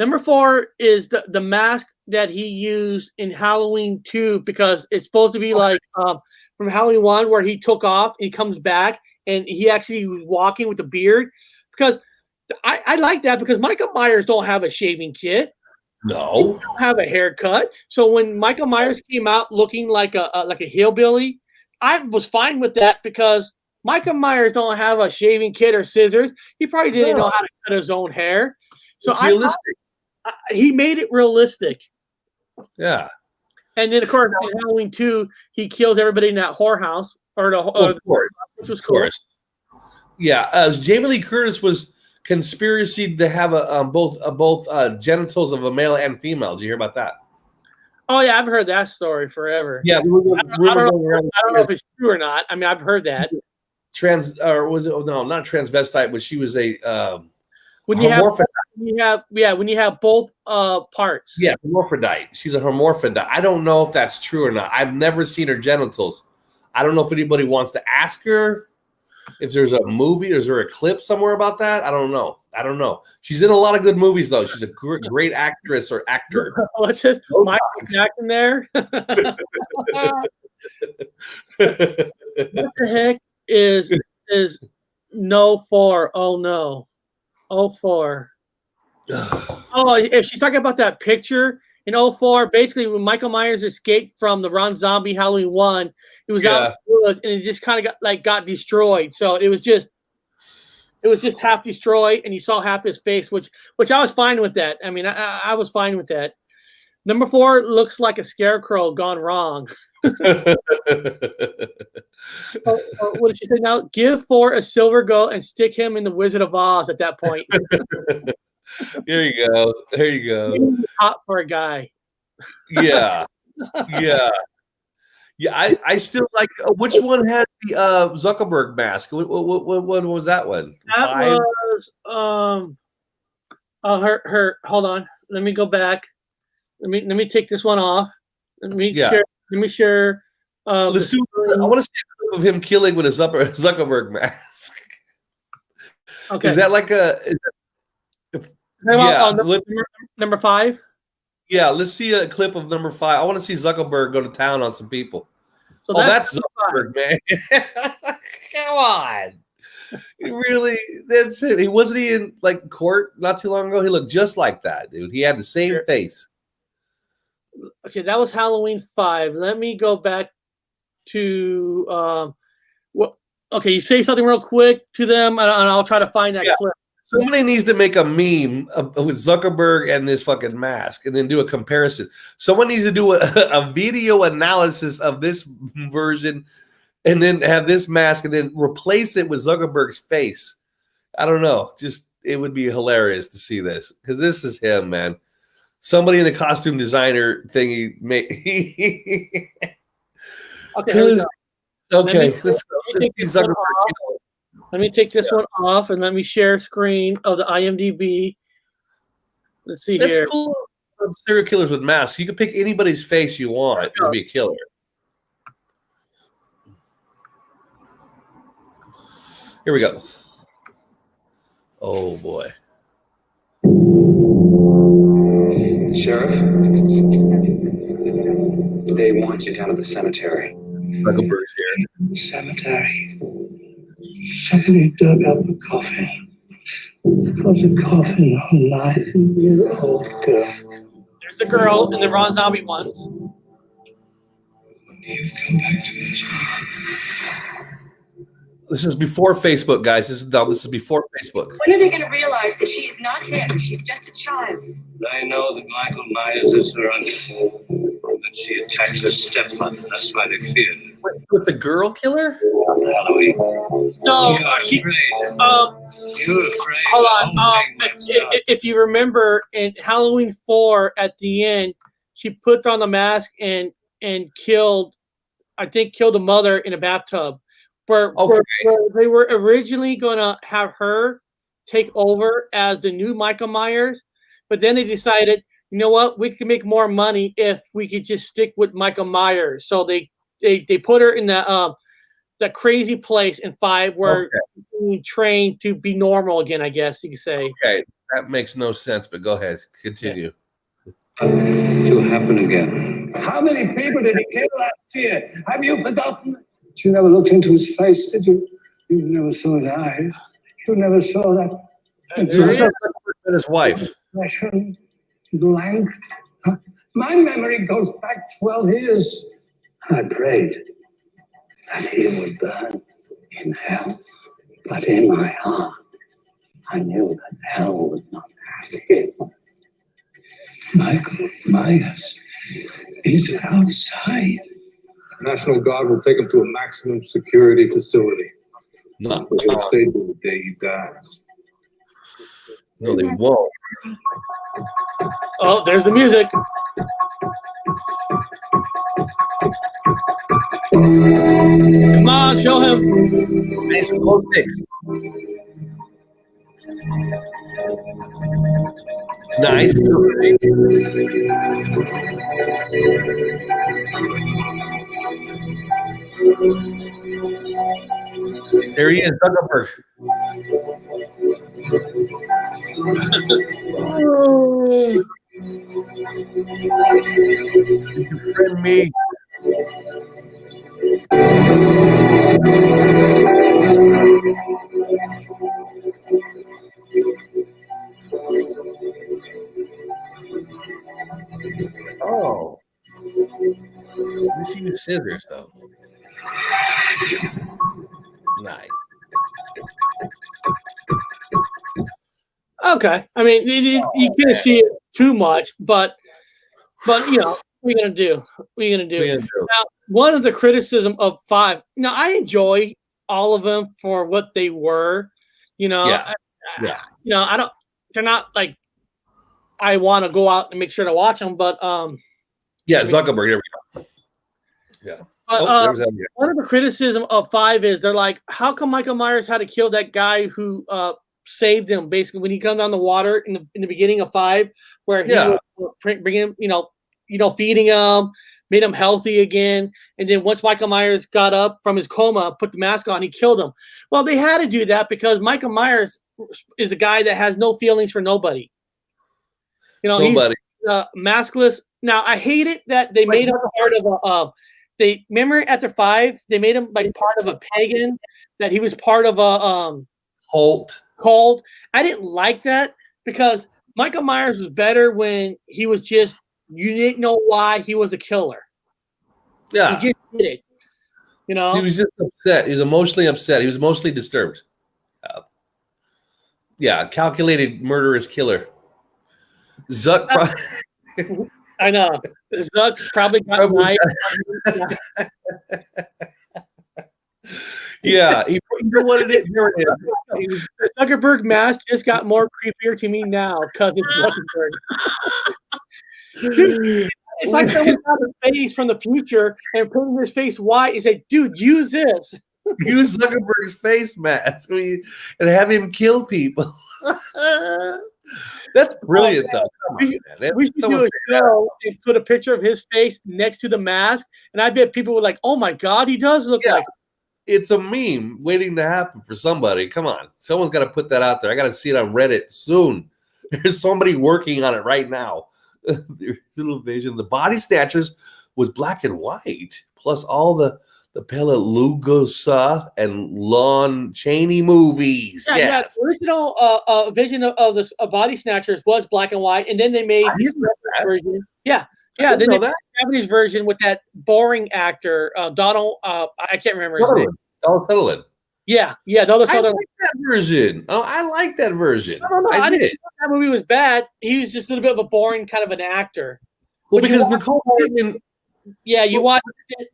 Number 4 is the mask that he used in Halloween 2 because it's supposed to be like from Halloween 1 where he took off and he comes back and he actually was walking with a beard because I like that because Michael Myers don't have a shaving kit. No. He don't have a haircut. So when Michael Myers came out looking like a hillbilly, I was fine with that because Michael Myers don't have a shaving kit or scissors. He probably didn't know how to cut his own hair. So it's realistic. He made it realistic. Yeah. And then of course in Halloween 2, he kills everybody in that whorehouse which was cool. Yeah. Jamie Lee Curtis was conspiracy to have both genitals of a male and female. Did you hear about that? Oh yeah, I've heard that story forever. Yeah, I don't know if it's true or not. I mean, I've heard that. Not transvestite, but she was a when you have both parts. Yeah, hermaphrodite. She's a hermaphrodite. I don't know if that's true or not. I've never seen her genitals. I don't know if anybody wants to ask her. If there's a movie, is there a clip somewhere about that? I don't know. She's in a lot of good movies, though. She's a great actress or actor. Let's just Michael Jackson there. What the heck is No 4. Oh no. Oh 4. Oh, if she's talking about that picture in 04, basically when Michael Myers escaped from the Ron Zombie Halloween 1, he was out in the woods and it just kind of got destroyed. So it was just half destroyed, and you saw half his face, which I was fine with that. I mean, I was fine with that. Number 4 looks like a scarecrow gone wrong. What did she say now? Give 4 a silver goat and stick him in the Wizard of Oz at that point. There you go. There you go. Hot for a guy. Yeah. Yeah. Yeah, I still like which one had the Zuckerberg mask? What was that one? That 5? was her hold on. Let me go back. Let me take this one off. Let me share Let's do I want to see a clip of him killing with a Zuckerberg mask. Okay. Is that like a number 5? Yeah, let's see a clip of number 5. I want to see Zuckerberg go to town on some people. So that's Zuckerberg, man. Come on. Really? That's it. Wasn't he in like court not too long ago? He looked just like that, dude. He had the same face. Okay, that was Halloween 5. Let me go back to okay, you say something real quick to them, and I'll try to find that clip. Somebody needs to make a meme with Zuckerberg and this fucking mask and then do a comparison. Someone needs to do a video analysis of this version and then have this mask and then replace it with Zuckerberg's face. I don't know. Just it would be hilarious to see this because this is him, man. Somebody in the costume designer thingy. Okay, let's go. Let me take this one off and let me share screen of the IMDb. Let's see here. That's cool. Serial killers with masks. You can pick anybody's face you want to be a killer. Here we go. Oh boy. Sheriff, they want you down at the cemetery. Zuckerberg's here. Cemetery. Somebody dug up a coffin. It was a coffin of a 9-year-old girl. There's the girl in the Ron Zombie ones. You've come back to us. This is before Facebook, guys. This is before Facebook. When are they going to realize that she's not him? She's just a child. I know that Michael Myers is her uncle, that she attacked her stepmother. That's why they fear her. With the girl killer? Halloween. No, You're afraid. You're afraid. Hold on. If you remember in Halloween 4 at the end, she put on the mask and killed the mother in a bathtub. Where they were originally going to have her take over as the new Michael Myers, but then they decided, you know what, we can make more money if we could just stick with Michael Myers. So they put her in that crazy place in 5 where we trained to be normal again, I guess you could say. Okay, that makes no sense, but go ahead, continue. It will happen again. How many people did he kill last year? Have you forgotten? You never looked into his face, did you? You never saw his eyes. You never saw that. So this is his wife. Expression, blank. My memory goes back 12 years. I prayed that he would burn in hell, but in my heart, I knew that hell would not have him. Michael Myers is outside. National Guard will take him to a maximum security facility. No, He'll stay till the day he dies. no, they won't. Oh, there's the music. Come on, show him. Nice close fix. Nice. There he is, Zuckerberg. You friend me. Oh. Let me see your scissors, though. Nice. Okay. I mean, you can't see it too much, but you know, what are you gonna do? What are you gonna do? Now, one of the criticism of 5. Now, I enjoy all of them for what they were. You know, Yeah. You know, I don't. They're not like I want to go out and make sure to watch them, but yeah, Zuckerberg. Here we go. Yeah. But, one of the criticism of 5 is they're like, how come Michael Myers had to kill that guy who saved him? Basically, when he comes on the water in the beginning of 5, where he was bringing him, you know, feeding him, made him healthy again, and then once Michael Myers got up from his coma, put the mask on, he killed him. Well, they had to do that because Michael Myers is a guy that has no feelings for nobody. You know, nobody. He's maskless. Now, I hate it that they made him part of a. They remember after 5, they made him like part of a pagan, that he was part of a cult. I didn't like that because Michael Myers was better when he was just, you didn't know why he was a killer. Yeah. He just did it. You know? He was just upset. He was emotionally upset. He was emotionally disturbed. Yeah, calculated murderous killer. Zuck probably. I know. Zuck probably got knife. Yeah, you know what it is? There it is. The Zuckerberg mask just got more creepier to me now because it's Zuckerberg. Dude, it's like someone got a face from the future and putting his face white and say, dude, use this. Use Zuckerberg's face mask and have him kill people. That's brilliant, though. We should do a show and put a picture of his face next to the mask, and I bet people were like, "Oh my God, he does look like." It's a meme waiting to happen for somebody. Come on, someone's got to put that out there. I got to see it on Reddit soon. There's somebody working on it right now. There's a little vision. The Body Snatchers was black and white, plus all the Pella Lugosa and Lon Chaney movies. Yeah. The original vision of this Body Snatchers was black and white, and then they made this version. Yeah. Then they made the Japanese version with that boring actor, Donald. I can't remember his name. Donald Sutherland. Yeah. Donald Sutherland. I like that version. Oh, I like that version. I didn't think that movie was bad. He was just a little bit of a boring kind of an actor. Well, because Nicole Kidman. Yeah, you watch it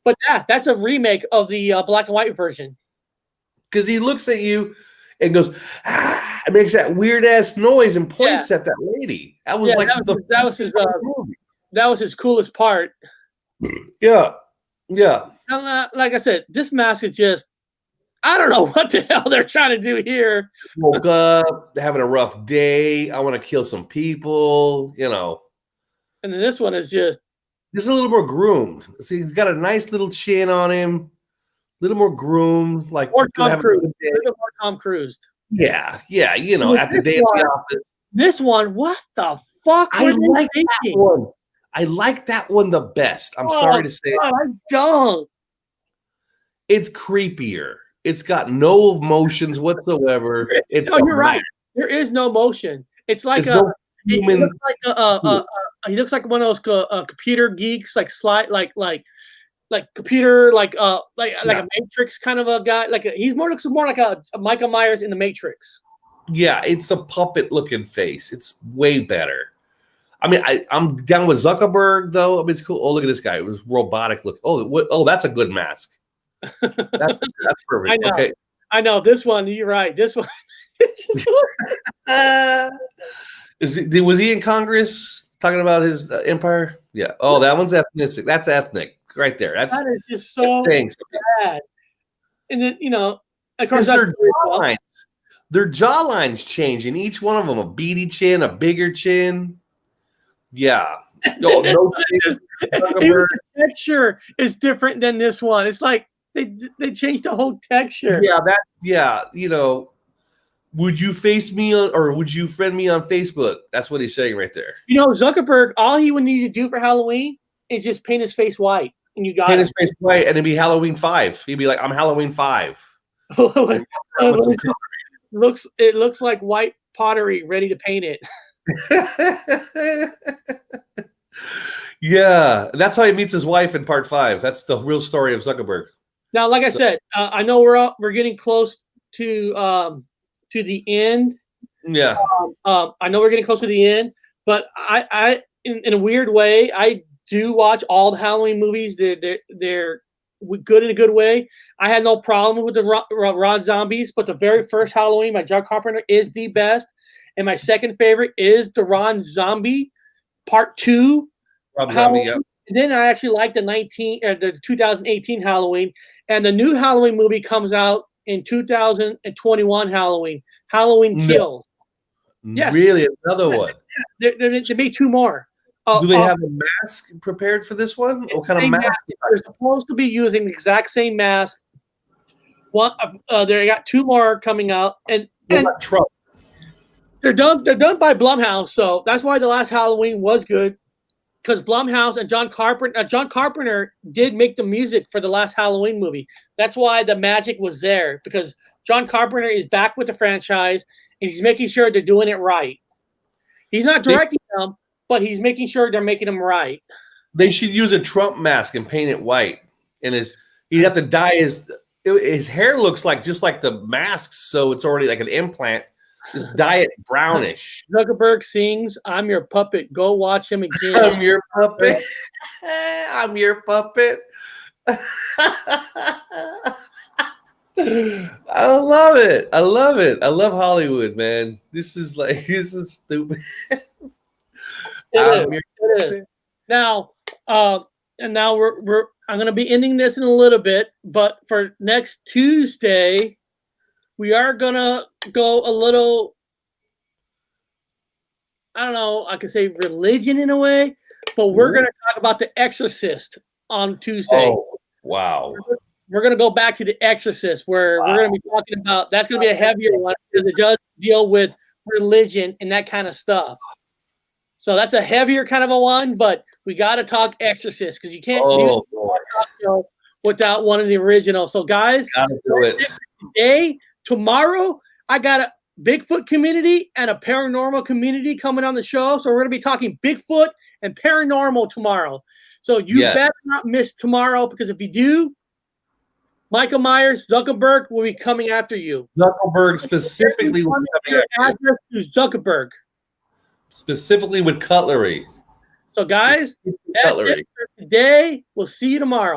but that's a remake of the black and white version. Because he looks at you and goes, it makes that weird ass noise and points at that lady. That was that was his coolest part. Yeah. Like I said, this mask is just, I don't know what the hell they're trying to do here. Woke up, having a rough day. I want to kill some people, you know. And then this one is just a little more groomed. See, he's got a nice little chin on him, a little more groomed, like more Tom Cruise. More Tom Cruise. Yeah, you know, at the day of the office. This one, what the fuck? I like that one. I like that one the best. I'm sorry to say God, I don't. It's creepier. It's got no emotions whatsoever. You're right. There is no motion. It's like he looks like one of those computer geeks, like computer, like a Matrix kind of a guy. Looks more like a Michael Myers in the Matrix. Yeah, it's a puppet looking face. It's way better. I mean, I'm down with Zuckerberg though. I mean, it's cool. Oh, look at this guy. It was robotic look. Oh, that's a good mask. That's perfect. I know. Okay. I know this one. You're right. This one. Was he in Congress talking about his empire? Yeah. Oh, that one's ethnic. That's ethnic right there. That is just so bad. And then, you know, of course, their jawlines change, and each one of them a beady chin, a bigger chin. Yeah. No, the texture is different than this one. It's like they changed the whole texture. Yeah, you know. Would you face me on, or would you friend me on Facebook? That's what he's saying right there. You know, Zuckerberg, all he would need to do for Halloween is just paint his face white, and you got his face white, and it'd be Halloween 5. He'd be like, "I'm Halloween 5." It looks like white pottery ready to paint it. Yeah, that's how he meets his wife in part 5. That's the real story of Zuckerberg. Now, like I said, I know we're getting close to the end. Yeah. I know we're getting close to the end, but I in a weird way, I do watch all the Halloween movies. They're good in a good way. I had no problem with the Rob Zombies, but the very first Halloween by John Carpenter is the best, and my second favorite is the Ron Zombie Part 2. Rob Zombie, yeah. And then I actually like the 2018 Halloween, and the new Halloween movie comes out in 2021 Halloween. Halloween Kills. Yes. Really, another one. They made 2 more. Do they have a mask prepared for this one? What kind of mask? They're supposed to be using the exact same mask. One, they got 2 more coming out, and Trump. They're done by Blumhouse, so that's why the last Halloween was good, because Blumhouse and John Carpenter did make the music for the last Halloween movie. That's why the magic was there, because John Carpenter is back with the franchise and he's making sure they're doing it right. He's not directing them, but he's making sure they're making them right. They should use a Trump mask and paint it white, and he'd have to dye his hair looks like just like the masks, so it's already like an implant. Just dye it brownish. Zuckerberg sings, "I'm your puppet." Go watch him again. I'm your puppet. I'm your puppet. I love it. I love it. I love Hollywood, man. This is stupid. It is. Now, and now I'm going to be ending this in a little bit, but for next Tuesday, we are going to go a little, I don't know, I could say religion in a way, but we're going to talk about The Exorcist on Tuesday. Oh, wow. We're going to go back to The Exorcist, where we're going to be talking about, that's going to be a heavier one, because it does deal with religion and that kind of stuff. So that's a heavier kind of a one, but we got to talk Exorcist, because you can't do it without one of the original. So guys, gotta do it. Today, tomorrow, I got a Bigfoot community and a paranormal community coming on the show. So we're going to be talking Bigfoot and paranormal tomorrow. So you better not miss tomorrow, because if you do, Michael Myers, Zuckerberg will be coming after you. Zuckerberg specifically will be coming after you. Zuckerberg. Specifically with cutlery. So guys, that's it for today. We'll see you tomorrow.